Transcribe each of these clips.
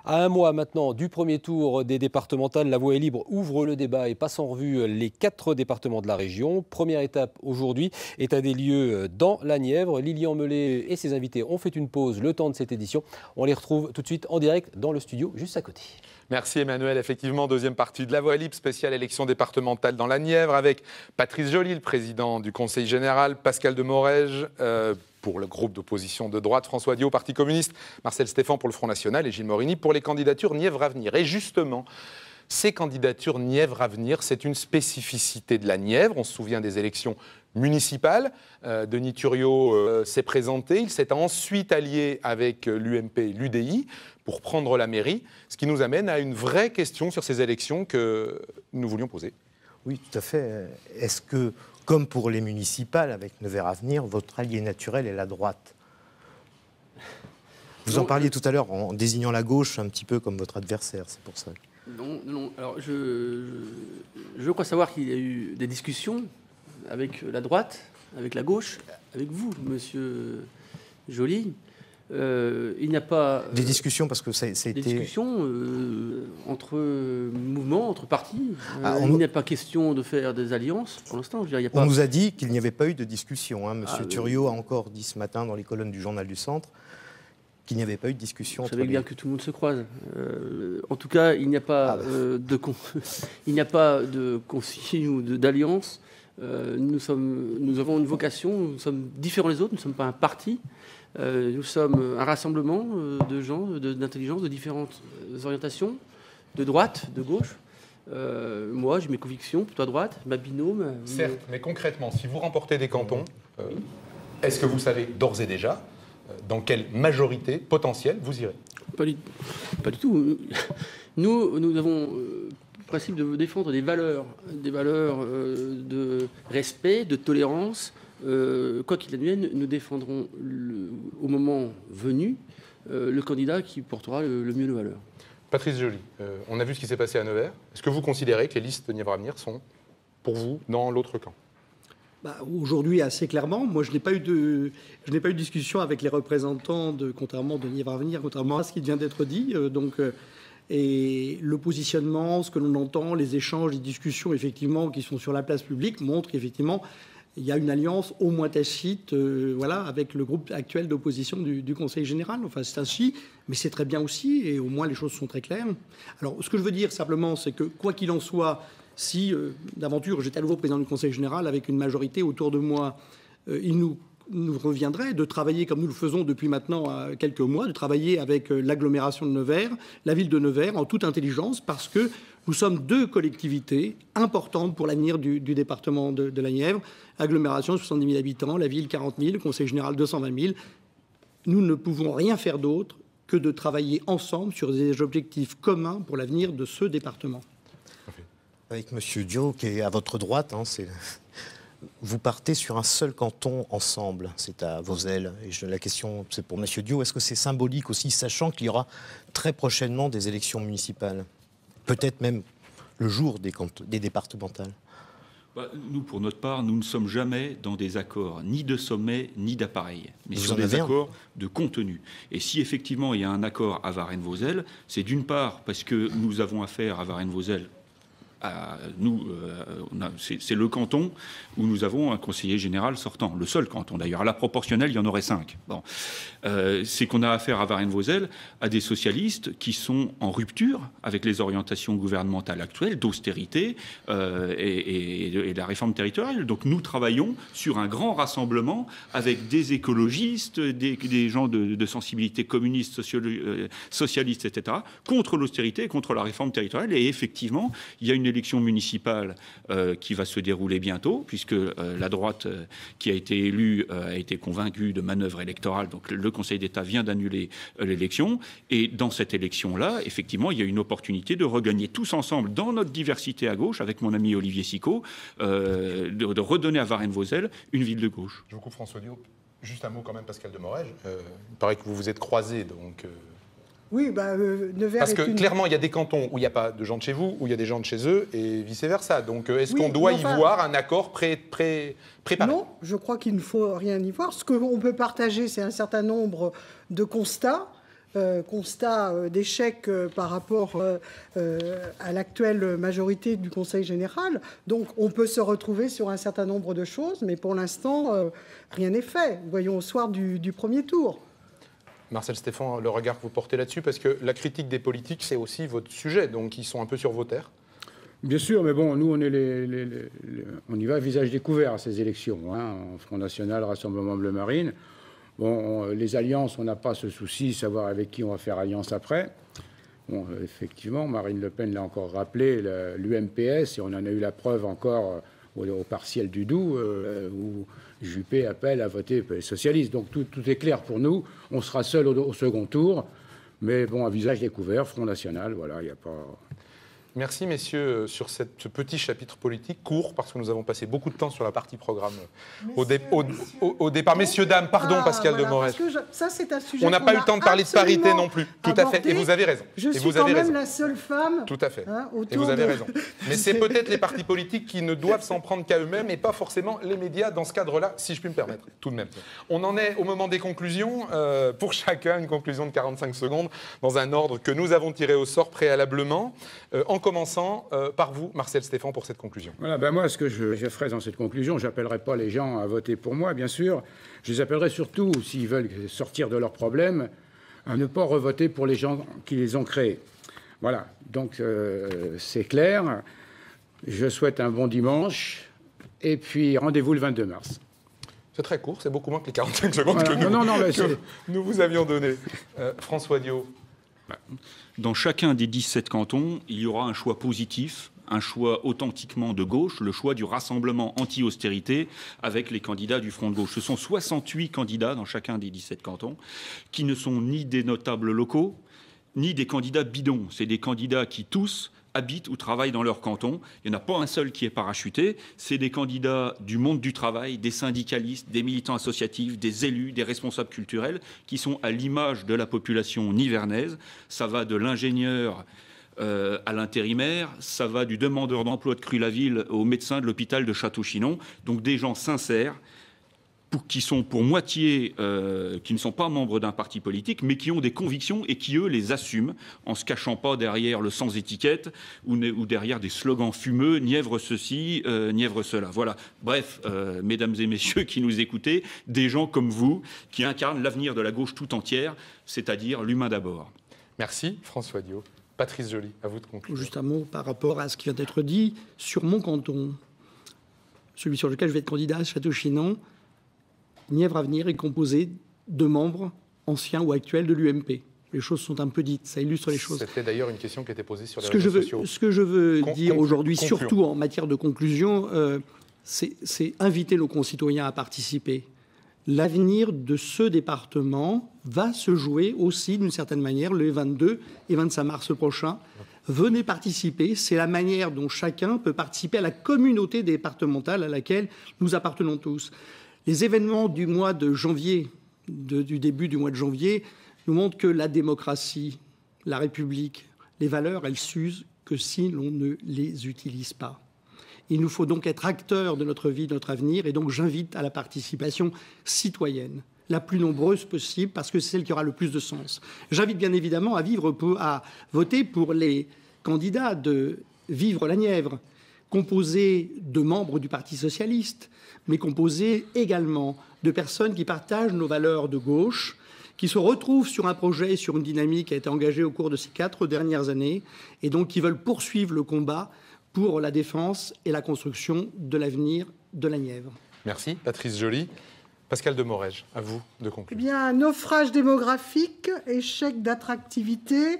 À un mois maintenant du premier tour des départementales, La Voix est libre ouvre le débat et passe en revue les 4 départements de la région. Première étape aujourd'hui, état des lieux dans la Nièvre. Lilian Mellet et ses invités ont fait une pause le temps de cette édition. On les retrouve tout de suite en direct dans le studio juste à côté. Merci Emmanuel. Effectivement, deuxième partie de La Voix est libre, spéciale élection départementale dans la Nièvre, avec Patrice Joly, le président du Conseil général, Pascal Demorège, pour le groupe d'opposition de droite, François Diot, Parti communiste, Marcel Stéphan pour le Front National et Gilles Morini pour les candidatures Nièvre Avenir. Et justement, ces candidatures Nièvre Avenir, c'est une spécificité de la Nièvre. On se souvient des élections municipales. Denis Thuriot s'est présenté. Il s'est ensuite allié avec l'UMP et l'UDI pour prendre la mairie, ce qui nous amène à une vraie question sur ces élections que nous voulions poser. Oui, tout à fait. Est-ce que, comme pour les municipales avec Nevers Avenir, votre allié naturel est la droite ? Vous en parliez tout à l'heure en désignant la gauche un petit peu comme votre adversaire, c'est pour ça. Non. Alors, je crois savoir qu'il y a eu des discussions avec la droite, avec la gauche, avec vous, monsieur Joly. Il n'y a pas... Des discussions, parce que ça a été... Des discussions entre mouvements, entre partis. Il n'y a pas question de faire des alliances, pour l'instant. On nous a dit qu'il n'y avait pas eu de discussion. Hein. Monsieur Thuriot a encore dit ce matin dans les colonnes du Journal du Centre qu'il n'y avait pas eu de discussion. Vous savez bien que tout le monde se croise. En tout cas, il n'y a pas il n'y a pas de consigne ou d'alliance. Nous avons une vocation, nous sommes différents les autres, nous ne sommes pas un parti. Nous sommes un rassemblement de gens, d'intelligence, de différentes orientations, de droite, de gauche. Moi, j'ai mes convictions, plutôt à droite, ma binôme. Certes, mais concrètement, si vous remportez des cantons, est-ce que vous savez d'ores et déjà dans quelle majorité potentielle vous irez ? Pas du tout. Nous avons le principe de défendre des valeurs de respect, de tolérance. Quoi qu'il advienne, nous défendrons au moment venu le candidat qui portera le mieux nos valeurs. Patrice Joly, on a vu ce qui s'est passé à Nevers. Est-ce que vous considérez que les listes Nièvre Avenir sont, pour vous, dans l'autre camp ? Aujourd'hui, assez clairement, moi je n'ai pas eu de discussion avec les représentants contrairement de Nièvre Avenir, contrairement à ce qui vient d'être dit. Et le positionnement, ce que l'on entend, les échanges, les discussions effectivement qui sont sur la place publique montrent qu'effectivement il y a une alliance au moins tacite avec le groupe actuel d'opposition du Conseil général. Enfin, c'est ainsi, mais c'est très bien aussi, et au moins les choses sont très claires. Alors, ce que je veux dire simplement, c'est que quoi qu'il en soit, si d'aventure j'étais à nouveau président du Conseil général avec une majorité autour de moi, il nous reviendrait de travailler comme nous le faisons depuis maintenant quelques mois, de travailler avec l'agglomération de Nevers, la ville de Nevers, en toute intelligence, parce que nous sommes deux collectivités importantes pour l'avenir du département de la Nièvre. Agglomération, 70 000 habitants, la ville, 40 000, Conseil général, 220 000. Nous ne pouvons rien faire d'autre que de travailler ensemble sur des objectifs communs pour l'avenir de ce département. Avec M. Diot, qui est à votre droite, vous partez sur un seul canton ensemble, c'est à Vozelle. Et la question, c'est pour M. Diot, est-ce que c'est symbolique aussi, sachant qu'il y aura très prochainement des élections municipales ? Peut-être même le jour des départementales. Nous, pour notre part, nous ne sommes jamais dans des accords ni de sommet ni d'appareil, mais Vous sur en des avez accords de contenu. Et si effectivement il y a un accord à Varennes-Vauzelles, c'est d'une part parce que nous avons affaire à Varennes-Vauzelles. C'est le canton où nous avons un conseiller général sortant, le seul canton d'ailleurs. À la proportionnelle, il y en aurait 5. Bon. C'est qu'on a affaire à Varennes-Vauzelles à des socialistes qui sont en rupture avec les orientations gouvernementales actuelles d'austérité et de la réforme territoriale. Donc nous travaillons sur un grand rassemblement avec des écologistes, des gens de sensibilité communiste, socialiste, etc., contre l'austérité et contre la réforme territoriale. Et effectivement, il y a une élection municipale qui va se dérouler bientôt, puisque la droite qui a été élue a été convaincue de manœuvres électorales. Donc le Conseil d'État vient d'annuler l'élection. Et dans cette élection-là, effectivement, il y a une opportunité de regagner tous ensemble, dans notre diversité à gauche, avec mon ami Olivier Sicot, de redonner à Varennes-Vauzelles une ville de gauche. Je vous coupe, François Diot. Juste un mot quand même, Pascal Demorège. Il paraît que vous vous êtes croisés, donc... Oui, Nevers. Parce que clairement, il y a des cantons où il n'y a pas de gens de chez vous, où il y a des gens de chez eux, et vice-versa. Donc, est-ce qu'on doit y voir un accord préparé ? Non, je crois qu'il ne faut rien y voir. Ce qu'on peut partager, c'est un certain nombre de constats. constat d'échec par rapport à l'actuelle majorité du Conseil général. Donc on peut se retrouver sur un certain nombre de choses, mais pour l'instant, rien n'est fait. Voyons au soir du premier tour. Marcel Stéphan, le regard que vous portez là-dessus, parce que la critique des politiques, c'est aussi votre sujet, donc ils sont un peu sur vos terres. Bien sûr, mais bon, nous, on on y va à visage découvert à ces élections, hein, Front National, Rassemblement Bleu Marine. Bon, les alliances, on n'a pas ce souci, savoir avec qui on va faire alliance après. Bon, effectivement, Marine Le Pen l'a encore rappelé, l'UMPS, et on en a eu la preuve encore au partiel du Doubs, où Juppé appelle à voter pour les socialistes. Donc tout est clair pour nous. On sera seul au second tour, mais bon, à visage découvert, Front National, voilà, il n'y a pas... Merci, messieurs, sur ce petit chapitre politique court, parce que nous avons passé beaucoup de temps sur la partie programme au départ. Messieurs, dames, pardon, Pascal de Morège. Ça, c'est un sujet. On n'a pas eu le temps de parler de parité non plus. Tout à fait. Et vous avez raison. Je suis quand même la seule femme. Tout à fait. Et vous avez raison. Mais c'est peut-être les partis politiques qui ne doivent s'en prendre qu'à eux-mêmes et pas forcément les médias dans ce cadre-là, si je puis me permettre, tout de même. On en est au moment des conclusions. Pour chacun, une conclusion de 45 secondes dans un ordre que nous avons tiré au sort préalablement. En commençant par vous, Marcel Stéphan, pour cette conclusion. Voilà, ben moi, ce que je ferai dans cette conclusion, je n'appellerai pas les gens à voter pour moi, bien sûr. Je les appellerai surtout, s'ils veulent sortir de leurs problèmes, à ne pas revoter pour les gens qui les ont créés. Voilà, donc c'est clair. Je souhaite un bon dimanche. Et puis, rendez-vous le 22 mars. C'est très court, c'est beaucoup moins que les 45 secondes voilà. que nous vous avions données. François Diot. Dans chacun des 17 cantons, il y aura un choix positif, un choix authentiquement de gauche, le choix du rassemblement anti-austérité avec les candidats du Front de gauche. Ce sont 68 candidats dans chacun des 17 cantons qui ne sont ni des notables locaux, ni des candidats bidons. C'est des candidats qui tous habitent ou travaillent dans leur canton. Il n'y en a pas un seul qui est parachuté. C'est des candidats du monde du travail, des syndicalistes, des militants associatifs, des élus, des responsables culturels qui sont à l'image de la population nivernaise. Ça va de l'ingénieur à l'intérimaire, ça va du demandeur d'emploi de Cru-la-Ville au médecin de l'hôpital de Château-Chinon. Donc des gens sincères, qui sont pour moitié, qui ne sont pas membres d'un parti politique, mais qui ont des convictions et qui, eux, les assument en se cachant pas derrière le sans étiquette ou derrière des slogans fumeux, Nièvre ceci, Nièvre cela. Voilà. Bref, mesdames et messieurs qui nous écoutez, des gens comme vous qui incarnent l'avenir de la gauche tout entière, c'est-à-dire l'humain d'abord. Merci, François Diot. Patrice Joly, à vous de conclure. Juste un mot par rapport à ce qui vient d'être dit sur mon canton, celui sur lequel je vais être candidat à Château-Chinon. Nièvre Avenir est composé de membres anciens ou actuels de l'UMP. Les choses sont un peu dites, ça illustre les choses. C'était d'ailleurs une question qui était posée sur les réseaux sociaux. Ce que je veux dire aujourd'hui, surtout en matière de conclusion, c'est inviter nos concitoyens à participer. L'avenir de ce département va se jouer aussi, d'une certaine manière, les 22 et 25 mars prochains. Venez participer, c'est la manière dont chacun peut participer à la communauté départementale à laquelle nous appartenons tous. Les événements du mois de janvier, du début du mois de janvier, nous montrent que la démocratie, la République, les valeurs, elles s'usent que si l'on ne les utilise pas. Il nous faut donc être acteurs de notre vie, de notre avenir, et donc j'invite à la participation citoyenne, la plus nombreuse possible, parce que c'est celle qui aura le plus de sens. J'invite bien évidemment à voter pour les candidats de Vivre la Nièvre, composés de membres du Parti socialiste, mais composés également de personnes qui partagent nos valeurs de gauche, qui se retrouvent sur un projet, sur une dynamique qui a été engagée au cours de ces 4 dernières années, et donc qui veulent poursuivre le combat pour la défense et la construction de l'avenir de la Nièvre. Merci, Patrice Joly. Pascal de Morège, à vous de conclure. Eh bien, naufrage démographique, échec d'attractivité,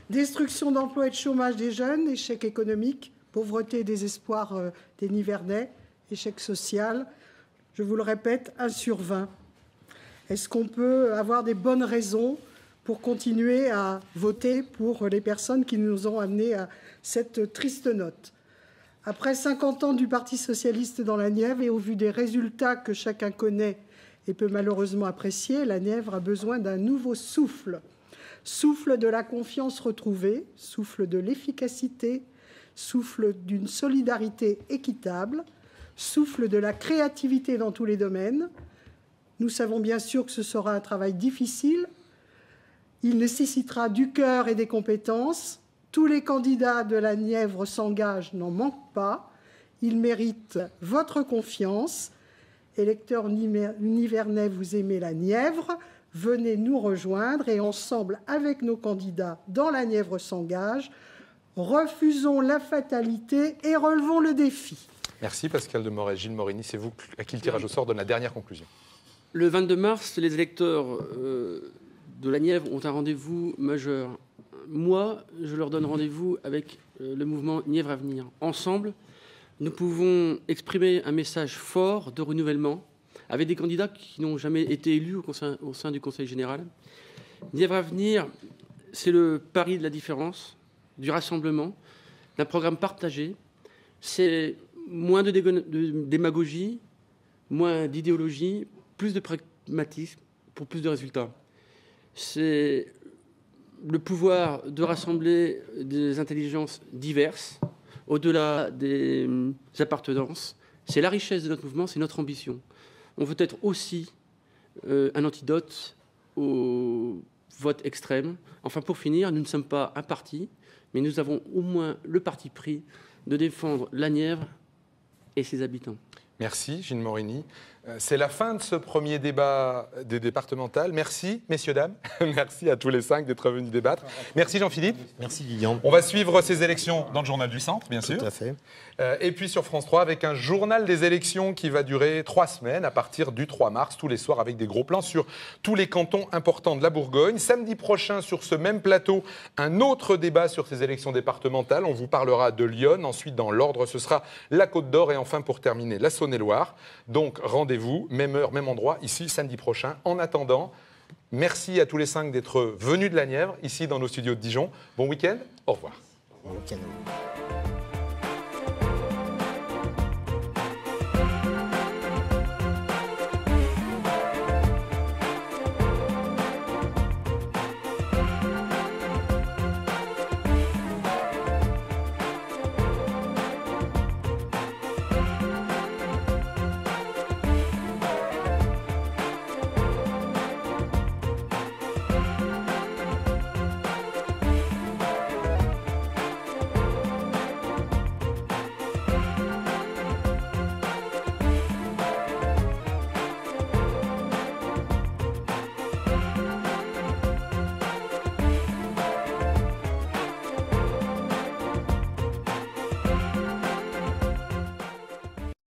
destruction d'emplois et de chômage des jeunes, échec économique, pauvreté et désespoir des Nivernais, échec social. Je vous le répète, 1 sur 20. Est-ce qu'on peut avoir des bonnes raisons pour continuer à voter pour les personnes qui nous ont amenés à cette triste note ? Après 50 ans du Parti socialiste dans la Nièvre et au vu des résultats que chacun connaît et peut malheureusement apprécier, la Nièvre a besoin d'un nouveau souffle. Souffle de la confiance retrouvée, souffle de l'efficacité, souffle d'une solidarité équitable, souffle de la créativité dans tous les domaines. Nous savons bien sûr que ce sera un travail difficile, Il nécessitera du cœur et des compétences. Tous les candidats de la Nièvre s'engagent, n'en manquent pas. Ils méritent votre confiance. Électeurs nivernais, vous aimez la Nièvre. Venez nous rejoindre et ensemble, avec nos candidats dans la Nièvre s'engage, refusons la fatalité et relevons le défi. Merci Pascal de Morez. Gilles Morini, c'est vous à qui le tirage au sort donne la dernière conclusion. Le 22 mars, les électeurs de la Nièvre ont un rendez-vous majeur. Moi, je leur donne rendez-vous avec le mouvement Nièvre Avenir. Ensemble, nous pouvons exprimer un message fort de renouvellement avec des candidats qui n'ont jamais été élus au sein du Conseil général. Nièvre Avenir, c'est le pari de la différence, du rassemblement, d'un programme partagé. C'est moins de démagogie, moins d'idéologie, plus de pragmatisme pour plus de résultats. C'est le pouvoir de rassembler des intelligences diverses, au-delà des appartenances. C'est la richesse de notre mouvement, c'est notre ambition. On veut être aussi un antidote au vote extrême. Enfin, pour finir, nous ne sommes pas un parti, mais nous avons au moins le parti pris de défendre la Nièvre et ses habitants. Merci Gilles Morini. C'est la fin de ce premier débat des départementales. Merci, messieurs, dames. Merci à tous les 5 d'être venus débattre. Merci Jean-Philippe. Merci Lilian. On va suivre ces élections dans le Journal du Centre, bien sûr. Tout à fait. Et puis sur France 3, avec un journal des élections qui va durer 3 semaines à partir du 3 mars, tous les soirs, avec des gros plans sur tous les cantons importants de la Bourgogne. Samedi prochain, sur ce même plateau, un autre débat sur ces élections départementales. On vous parlera de Lyon. Ensuite, dans l'ordre, ce sera la Côte d'Or. Et enfin, pour terminer, la Saône-et-Loire. Donc, rendez-vous, même heure, même endroit, ici, samedi prochain. En attendant, merci à tous les 5 d'être venus de la Nièvre, ici dans nos studios de Dijon. Bon week-end, au revoir. Bon week-end.